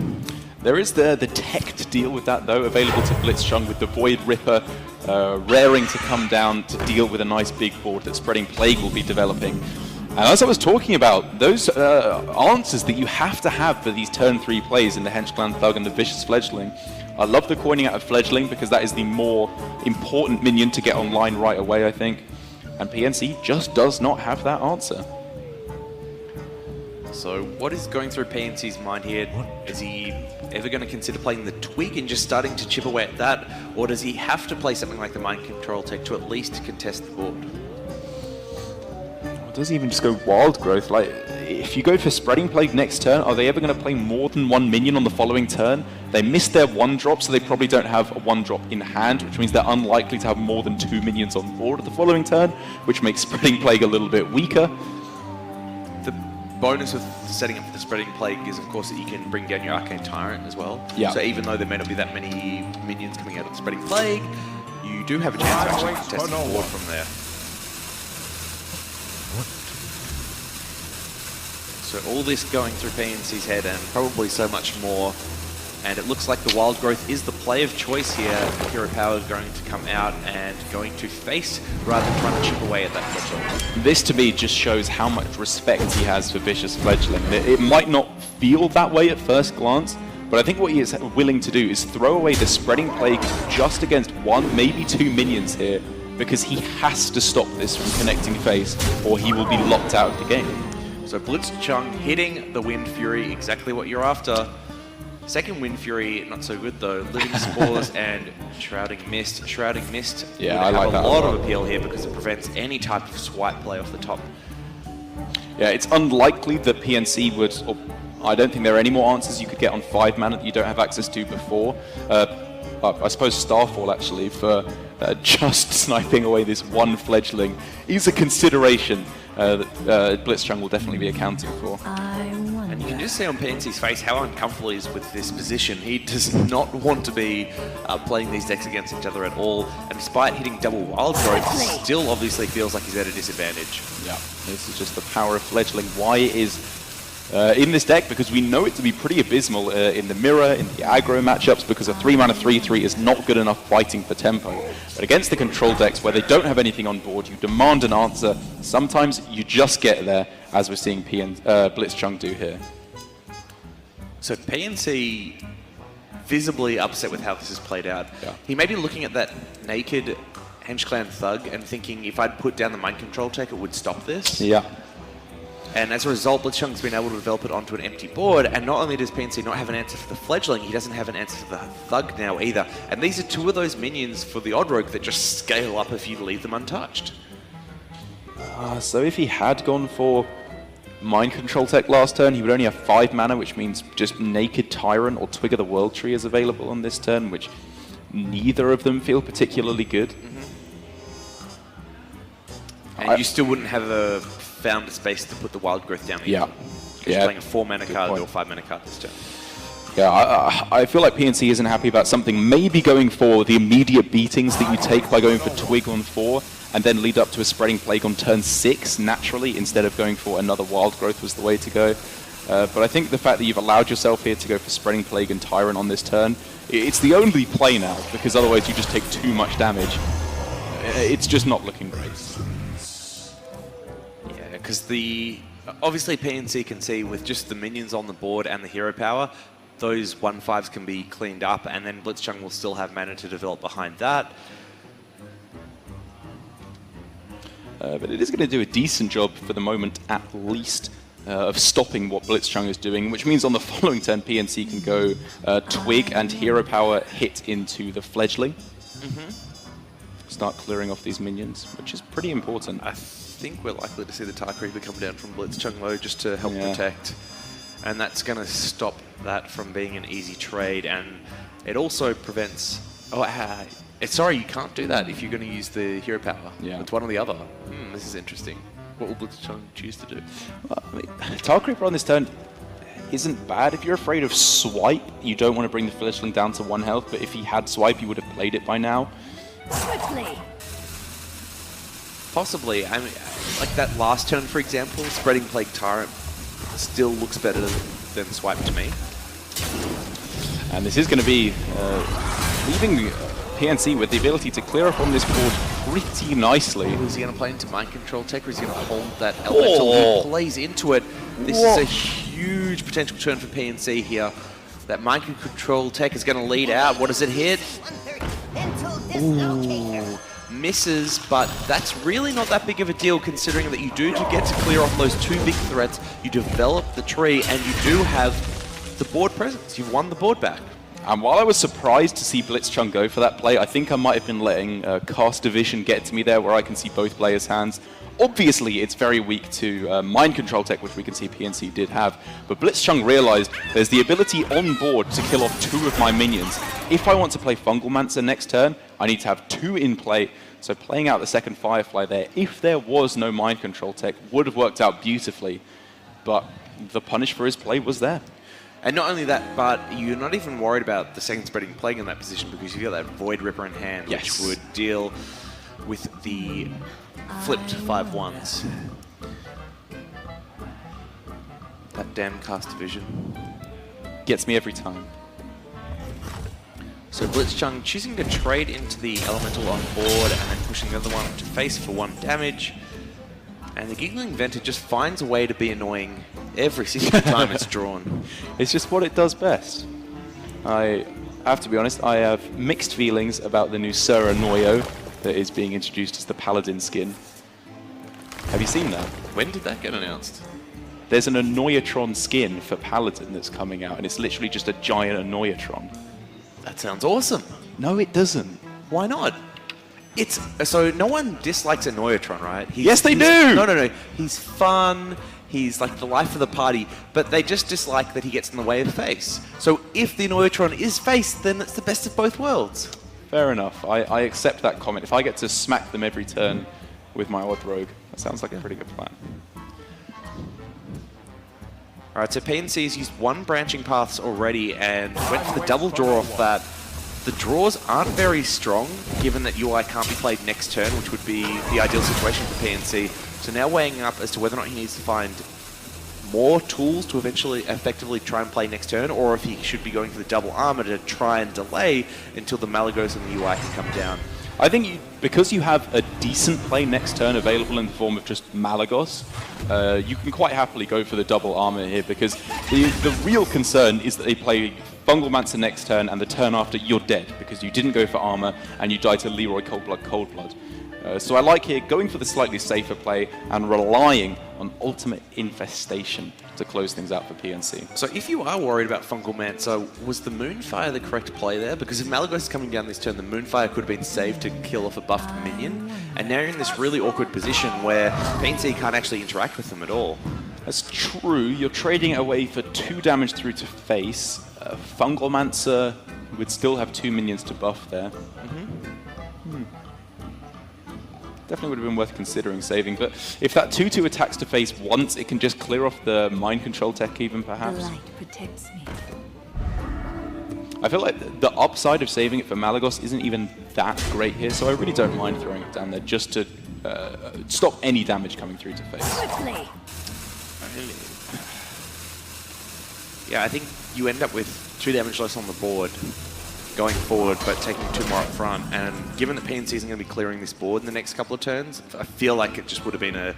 [SPEAKER 2] There is the tech to deal with that, though, available to Blitzchung, with the Void Ripper raring to come down to deal with a nice big board that Spreading Plague will be developing. And as I was talking about, those answers that you have to have for these turn 3 plays in the Hench Clan Thug and the Vicious Fledgling. I love the coining out of Fledgling because that is the more important minion to get online right away, I think. And PNC just does not have that answer.
[SPEAKER 1] So what is going through PNC's mind here? Is he ever going to consider playing the Twig and just starting to chip away at that? Or does he have to play something like the Mind Control Tech to at least contest the board?
[SPEAKER 2] Does he even just go Wild Growth? Like, if you go for Spreading Plague next turn, are they ever going to play more than 1 minion on the following turn? They missed their 1-drop, so they probably don't have a 1-drop in hand, which means they're unlikely to have more than 2 minions on board at the following turn, which makes Spreading Plague a little bit weaker.
[SPEAKER 1] The bonus with setting up for the Spreading Plague is, of course, that you can bring down your Arcane Tyrant as well.
[SPEAKER 2] Yeah.
[SPEAKER 1] So even though there may not be that many minions coming out of the Spreading Plague, you do have a chance to actually contest the board from there. So all this going through PNC's head, and probably so much more. And it looks like the Wild Growth is the play of choice here. Hero Power is going to come out and going to face rather than trying to chip away at that Fledgling.
[SPEAKER 2] This to me just shows how much respect he has for Vicious Fledgling. It might not feel that way at first glance, but I think what he is willing to do is throw away the Spreading Plague just against 1, maybe 2 minions here, because he has to stop this from connecting phase, or he will be locked out of the game.
[SPEAKER 1] So Blitzchung hitting the Wind Fury, exactly what you're after. Second Wind Fury, not so good though. Living Spores and Shrouding Mist. Shrouding Mist would have a lot of appeal here because it prevents any type of swipe play off the top.
[SPEAKER 2] Yeah, it's unlikely that PNC would, or I don't think there are any more answers you could get on 5 mana that you don't have access to before. I suppose Starfall actually for just sniping away this 1 Fledgling is a consideration that Blitzchung will definitely be accounting for.
[SPEAKER 1] And you can just see on PNC's face how uncomfortable he is with this position. He does not want to be playing these decks against each other at all. And despite hitting double Wild Growth, still obviously feels like he's at a disadvantage.
[SPEAKER 2] Yeah, this is just the power of Fledgling. Why it is in this deck, because we know it to be pretty abysmal in the mirror, in the aggro matchups, because a 3-mana 3/3 is not good enough fighting for tempo. But against the control decks where they don't have anything on board, you demand an answer. Sometimes you just get there, as we're seeing Blitzchung do here.
[SPEAKER 1] So PNC visibly upset with how this has played out.
[SPEAKER 2] Yeah.
[SPEAKER 1] He may be looking at that naked Hench Clan Thug and thinking, if I'd put down the Mind Control Tech, it would stop this.
[SPEAKER 2] Yeah.
[SPEAKER 1] And as a result, Blitzchung's been able to develop it onto an empty board, and not only does PNC not have an answer for the Fledgling, he doesn't have an answer for the Thug now either. And these are 2 of those minions for the Odd Rogue that just scale up if you leave them untouched.
[SPEAKER 2] So if he had gone for Mind Control Tech last turn, he would only have 5 mana, which means just Naked Tyrant or Twig of the World Tree is available on this turn, which neither of them feel particularly good.
[SPEAKER 1] And you still wouldn't have found a space to put the Wild Growth down either. Because you're playing a 4-mana card or a 5-mana card this turn.
[SPEAKER 2] Yeah, I feel like PNC isn't happy about something, maybe going for the immediate beatings that you take by going for Twig on 4, and then lead up to a Spreading Plague on turn 6 naturally, instead of going for another Wild Growth was the way to go. But I think the fact that you've allowed yourself here to go for Spreading Plague and Tyrant on this turn, it's the only play now, because otherwise you just take too much damage. It's just not looking great.
[SPEAKER 1] Yeah, because obviously PNC can see with just the minions on the board and the hero power, those 1/5s can be cleaned up, and then Blitzchung will still have mana to develop behind that.
[SPEAKER 2] But it is going to do a decent job for the moment, at least, of stopping what Blitzchung is doing, which means on the following turn, PNC can go Twig and Hero Power hit into the Fledgling. Start clearing off these minions, which is pretty important.
[SPEAKER 1] I think we're likely to see the Tar Creeper come down from Blitzchung low just to help protect. And that's going to stop that from being an easy trade. And it also prevents... sorry, you can't do that if you're going to use the Hero Power.
[SPEAKER 2] Yeah.
[SPEAKER 1] It's one or the other. This is interesting. What will Blitzchung choose to do?
[SPEAKER 2] Well, I mean, Tar Creeper on this turn isn't bad. If you're afraid of Swipe, you don't want to bring the Fledgling down to 1 health, but if he had Swipe, he would have played it by now.
[SPEAKER 3] Swiftly.
[SPEAKER 1] Possibly. I mean, like that last turn, for example, Spreading Plague Tyrant still looks better than Swipe to me.
[SPEAKER 2] And this is going to be leaving PNC with the ability to clear up on this board pretty nicely.
[SPEAKER 1] Is he going to play into Mind Control Tech, or is he going to hold that Elemental? He plays into it. This is a huge potential turn for PNC here. That Mind Control Tech is going to lead out. What does it hit? Ooh, misses, but that's really not that big of a deal considering that you do get to clear off those 2 big threats. You develop the tree, and you do have the board presence. You've won the board back.
[SPEAKER 2] And while I was surprised to see Blitzchung go for that play, I think I might have been letting Caster Vision get to me there where I can see both players' hands. Obviously, it's very weak to Mind Control Tech, which we can see PNC did have. But Blitzchung realized there's the ability on board to kill off 2 of my minions. If I want to play Fungalmancer next turn, I need to have 2 in play. So playing out the second Firefly there, if there was no Mind Control Tech, would have worked out beautifully. But the punish for his play was there.
[SPEAKER 1] And not only that, but you're not even worried about the second Spreading Plague in that position because you've got that Void Ripper in hand, which would deal with the flipped 5/1s. That damn Caster Vision.
[SPEAKER 2] Gets me every time.
[SPEAKER 1] So Blitzchung choosing to trade into the Elemental on board and then pushing the other one to face for 1 damage. And the Giggling Venter just finds a way to be annoying every single time it's drawn.
[SPEAKER 2] It's just what it does best. I have to be honest, I have mixed feelings about the new Sura Noyo that is being introduced as the Paladin skin. Have you seen that?
[SPEAKER 1] When did that get announced?
[SPEAKER 2] There's an Annoyatron skin for Paladin that's coming out, and it's literally just a giant Annoyatron.
[SPEAKER 1] That sounds awesome.
[SPEAKER 2] No, it doesn't.
[SPEAKER 1] Why not? It's so no one dislikes Annoyatron, right?
[SPEAKER 2] Yes, they do!
[SPEAKER 1] No. He's fun. He's like the life of the party, but they just dislike that he gets in the way of face. So if the Annoyatron is face, then it's the best of both worlds.
[SPEAKER 2] Fair enough. I accept that comment. If I get to smack them every turn with my Odd Rogue, that sounds like a pretty good plan.
[SPEAKER 1] All right, so PNC's used 1 branching paths already and went for the double draw off that. The draws aren't very strong, given that UI can't be played next turn, which would be the ideal situation for PNC. So now weighing up as to whether or not he needs to find more tools to eventually effectively try and play next turn, or if he should be going for the double armor to try and delay until the Malygos and the UI can come down.
[SPEAKER 2] I think because you have a decent play next turn available in the form of just Malygos, you can quite happily go for the double armor here, because the real concern is that they play Fungalmancer next turn, and the turn after you're dead because you didn't go for armor and you die to Leroy Coldblood. So I like here going for the slightly safer play and relying on Ultimate Infestation to close things out for PNC.
[SPEAKER 1] So if you are worried about Fungalmancer, was the Moonfire the correct play there? Because if Malygos is coming down this turn, the Moonfire could have been saved to kill off a buffed minion, and now you're in this really awkward position where PNC can't actually interact with them at all.
[SPEAKER 2] That's true. You're trading away for 2 damage through to face. Fungalmancer would still have 2 minions to buff there. Definitely would have been worth considering saving, but if that 2/2 attacks to face once, it can just clear off the Mind Control Tech even, perhaps.
[SPEAKER 3] The light protects me.
[SPEAKER 2] I feel like the upside of saving it for Malygos isn't even that great here, so I really don't mind throwing it down there just to stop any damage coming through to face.
[SPEAKER 3] Swiftly.
[SPEAKER 1] Yeah, I think you end up with 2 damage less on the board going forward, but taking 2 more up front. And given that PNC isn't going to be clearing this board in the next couple of turns, I feel like it just would have been a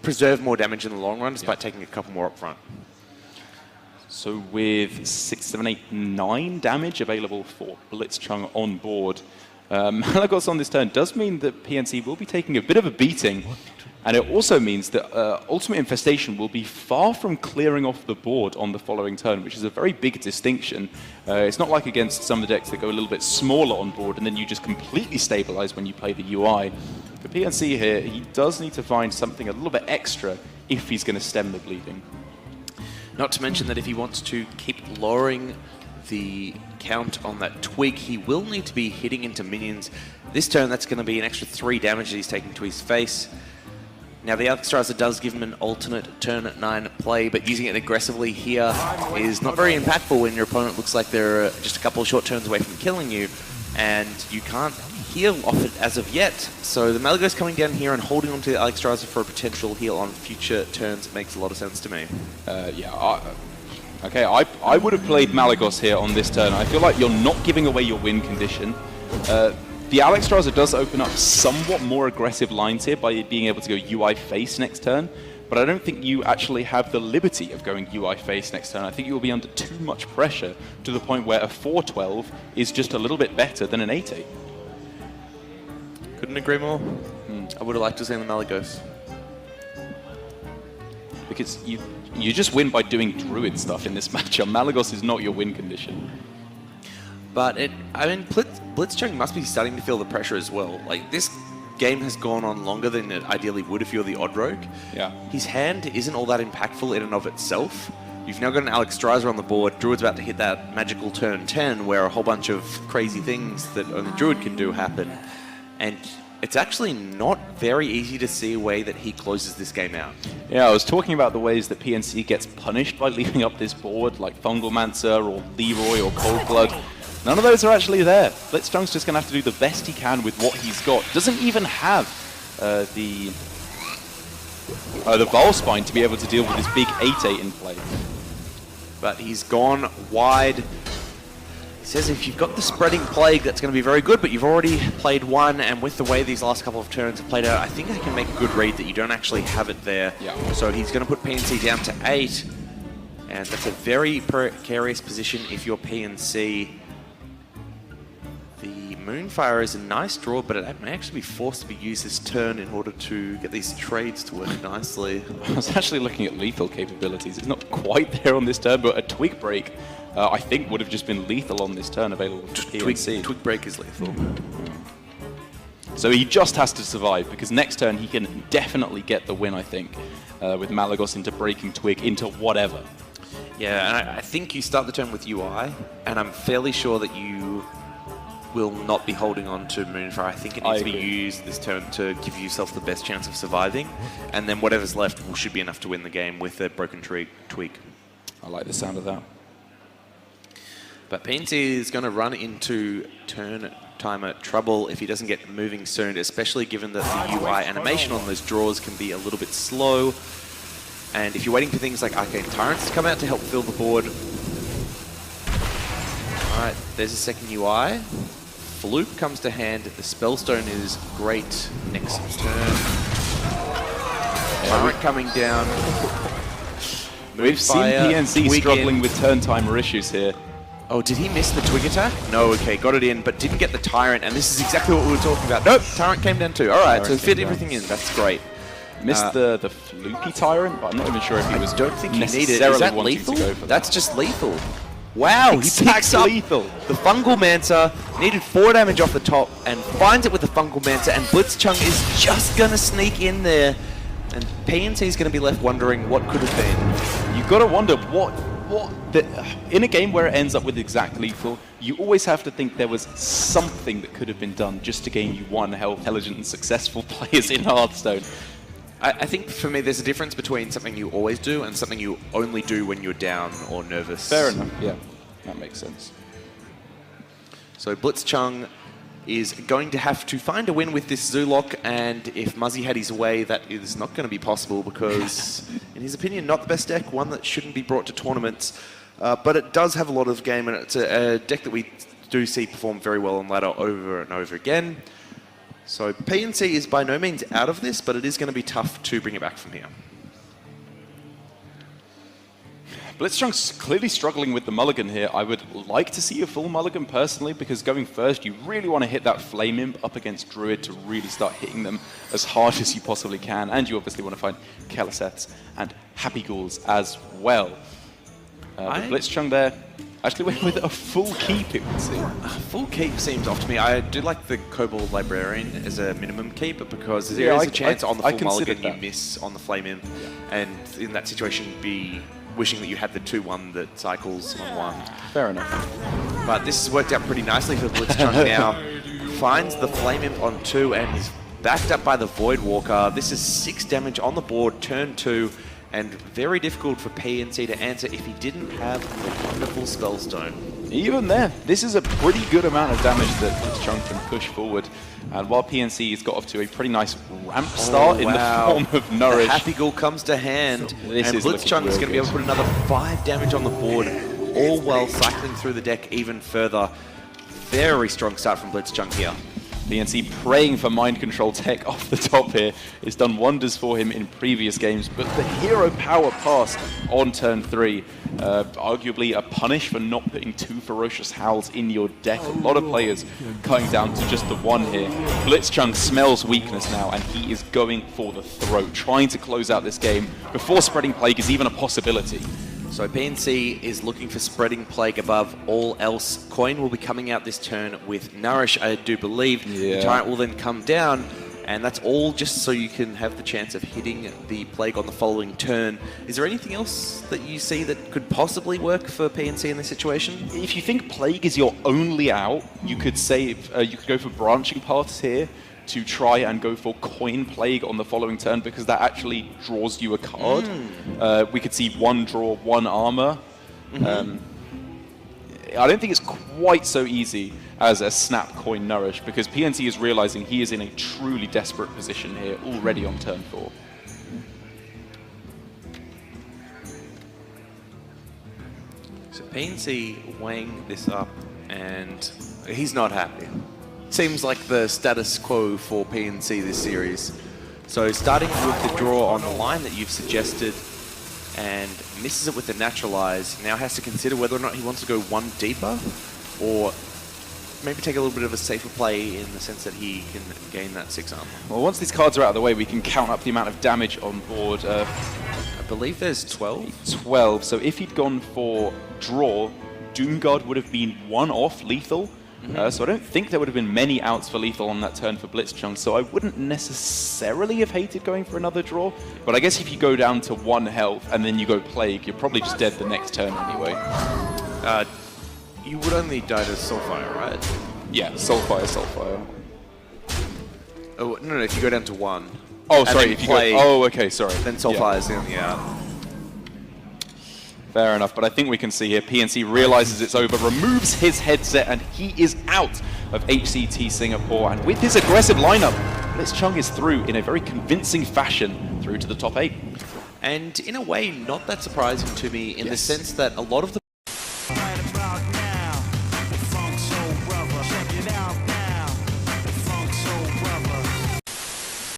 [SPEAKER 1] preserve more damage in the long run, despite taking a couple more up front.
[SPEAKER 2] So with 6, 7, 8, 9 damage available for Blitzchung on board, Malygos on this turn does mean that PNC will be taking a bit of a beating. And it also means that Ultimate Infestation will be far from clearing off the board on the following turn, which is a very big distinction. It's not like against some of the decks that go a little bit smaller on board and then you just completely stabilize when you play the UI. For PNC here, he does need to find something a little bit extra if he's going to stem the bleeding.
[SPEAKER 1] Not to mention that if he wants to keep lowering the count on that twig, he will need to be hitting into minions. This turn, that's going to be an extra 3 damage that he's taking to his face. Now, the Alexstrasza does give him an alternate turn 9 play, but using it aggressively here is not very impactful when your opponent looks like they're just a couple of short turns away from killing you, and you can't heal off it as of yet. So the Malygos coming down here and holding onto the Alexstrasza for a potential heal on future turns makes a lot of sense to me.
[SPEAKER 2] Okay, I would have played Malygos here on this turn. I feel like you're not giving away your win condition. The Alexstrasza does open up somewhat more aggressive lines here by being able to go UI face next turn, but I don't think you actually have the liberty of going UI face next turn. I think you will be under too much pressure to the point where a 4-12 is just a little bit better than an 8-8.
[SPEAKER 1] Couldn't agree more. I would have liked to see the Malygos.
[SPEAKER 2] Because you just win by doing Druid stuff in this matchup. Malygos is not your win condition.
[SPEAKER 1] But Blitzchung must be starting to feel the pressure as well. Like, this game has gone on longer than it ideally would if you're the odd rogue.
[SPEAKER 2] Yeah.
[SPEAKER 1] His hand isn't all that impactful in and of itself. You've now got an Alexstrasza on the board. Druid's about to hit that magical turn 10 where a whole bunch of crazy things that only Druid can do happen. And it's actually not very easy to see a way that he closes this game out.
[SPEAKER 2] Yeah, I was talking about the ways that PNC gets punished by leaving up this board, like Fungalmancer or Leroy or Coldblood. None of those are actually there. Blitzchung's just going to have to do the best he can with what he's got. Doesn't even have the Valspine to be able to deal with this big 8-8 in play.
[SPEAKER 1] But he's gone wide. He says if you've got the Spreading Plague, that's going to be very good, but you've already played one, and with the way these last couple of turns have played out, I think I can make a good read that you don't actually have it there.
[SPEAKER 2] Yeah.
[SPEAKER 1] So he's going to put PNC down to 8, and that's a very precarious position if you're PNC. The Moonfire is a nice draw, but it may actually be forced to be used this turn in order to get these trades to work nicely.
[SPEAKER 2] I was actually looking at lethal capabilities. It's not quite there on this turn, but a Twig Break, I think, would have just been lethal on this turn available to PNC.
[SPEAKER 1] Twig Break is lethal.
[SPEAKER 2] So he just has to survive, because next turn he can definitely get the win, I think, with Malygos into breaking Twig into whatever.
[SPEAKER 1] Yeah, and I think you start the turn with UI, and I'm fairly sure that you will not be holding on to Moonfire. I think it needs to be used this turn to give yourself the best chance of surviving, and then whatever's left should be enough to win the game with a broken twig.
[SPEAKER 2] I like the sound of that.
[SPEAKER 1] But PNC is going to run into turn timer trouble if he doesn't get moving soon, especially given that the UI animation on those draws can be a little bit slow. And if you're waiting for things like Arcane Tyrants to come out to help fill the board. Alright, there's a second UI. Floop comes to hand. The Spellstone is great next turn. Tyrant coming down.
[SPEAKER 2] We've seen PNC struggling with turn timer issues here.
[SPEAKER 1] Oh, did he miss the Twig attack? No, okay, got it in, but didn't get the Tyrant, and this is exactly what we were talking about. Nope, Tyrant came down too. Alright, so fit everything in. That's great.
[SPEAKER 2] Missed the Floopy Tyrant, but I'm not even sure if he was
[SPEAKER 1] don't think he needed.
[SPEAKER 2] necessarily
[SPEAKER 1] Is that
[SPEAKER 2] wanting
[SPEAKER 1] lethal?
[SPEAKER 2] to go for
[SPEAKER 1] That's
[SPEAKER 2] that.
[SPEAKER 1] just lethal. Wow, he picks
[SPEAKER 2] Exactly
[SPEAKER 1] up
[SPEAKER 2] lethal.
[SPEAKER 1] the Fungalmancer, needed 4 damage off the top, and finds it with the Fungalmancer, and Blitzchung is just going to sneak in there. And PNC is going to be left wondering what could have been.
[SPEAKER 2] You've got to wonder in a game where it ends up with exact lethal, you always have to think there was something that could have been done just to gain you one how intelligent and successful players in Hearthstone.
[SPEAKER 1] I think for me there's a difference between something you always do and something you only do when you're down or nervous.
[SPEAKER 2] Fair enough, yeah, that makes sense.
[SPEAKER 1] So Blitzchung is going to have to find a win with this Zoolock, and if Muzzy had his way, that is not going to be possible because, in his opinion, not the best deck, one that shouldn't be brought to tournaments, but it does have a lot of game, and it's a deck that we do see perform very well on ladder over and over again. So PNC is by no means out of this, but it is going to be tough to bring it back from here.
[SPEAKER 2] Blitzchunk's clearly struggling with the mulligan here. I would like to see a full mulligan personally, because going first, you really want to hit that Flame Imp up against Druid to really start hitting them as hard as you possibly can. And you obviously want to find Keleseths and Happy Ghouls as well. But Blitzchung there actually went with a full keep, it would seem.
[SPEAKER 1] Full keep seems off to me. I do like the Kobold Librarian as a minimum keep, because there is a chance on the full mulligan you miss on the Flame Imp, and in that situation be wishing that you had the 2-1 that cycles on 1.
[SPEAKER 2] Fair enough.
[SPEAKER 1] But this has worked out pretty nicely for Blitzchung now. Finds the Flame Imp on 2 and is backed up by the Void Walker. This is 6 damage on the board, turn 2, and very difficult for PNC to answer if he didn't have the wonderful Spellstone.
[SPEAKER 2] Even there, this is a pretty good amount of damage that Blitzchung can push forward. And while PNC has got off to a pretty nice ramp start in the form of Nourish.
[SPEAKER 1] The Happy Ghoul comes to hand,
[SPEAKER 2] So
[SPEAKER 1] and Blitzchung is going to be able to put another 5 damage on the board, all while cycling through the deck even further. Very strong start from Blitzchung here.
[SPEAKER 2] PNC praying for mind control tech off the top here. It's done wonders for him in previous games, but the hero power pass on turn 3, arguably a punish for not putting 2 Ferocious Howls in your deck. A lot of players cutting down to just the 1 here. Blitzchung smells weakness now, and he is going for the throat, trying to close out this game before Spreading Plague is even a possibility.
[SPEAKER 1] So PNC is looking for Spreading Plague above all else. Coin will be coming out this turn with Nourish, I do believe.
[SPEAKER 2] Yeah.
[SPEAKER 1] The Tyrant will then come down, and that's all just so you can have the chance of hitting the Plague on the following turn. Is there anything else that you see that could possibly work for PNC in this situation?
[SPEAKER 2] If you think Plague is your only out, you could say you could go for Branching Paths here to try and go for Coin Plague on the following turn, because that actually draws you a card. We could see 1 draw, 1 armor. I don't think it's quite so easy as a Snap Coin Nourish, because PNC is realizing he is in a truly desperate position here already on turn 4.
[SPEAKER 1] So PNC weighing this up, and he's not happy. Seems like the status quo for PNC this series. So starting with the draw on the line that you've suggested, and misses it with the Naturalize, now has to consider whether or not he wants to go 1 deeper, or maybe take a little bit of a safer play in the sense that he can gain that 6 armor.
[SPEAKER 2] Well, once these cards are out of the way, we can count up the amount of damage on board.
[SPEAKER 1] I believe there's 12.
[SPEAKER 2] 12, so if he'd gone for draw, Doomguard would have been 1 off lethal. So I don't think there would have been many outs for lethal on that turn for Blitzchung, so I wouldn't necessarily have hated going for another draw. But I guess if you go down to 1 health and then you go Plague, you're probably just dead the next turn anyway.
[SPEAKER 1] You would only die to Soulfire, right?
[SPEAKER 2] Yeah, Soulfire.
[SPEAKER 1] Oh, no, if you go down to 1.
[SPEAKER 2] Oh, sorry, if you go... Oh, okay, sorry.
[SPEAKER 1] Then Soulfire's in the out.
[SPEAKER 2] Fair enough, but I think we can see here, PNC realizes it's over, removes his headset, and he is out of HCT Singapore. And with his aggressive lineup, Blitzchung is through in a very convincing fashion through to the top 8.
[SPEAKER 1] And in a way, not that surprising to me in the sense that a lot of the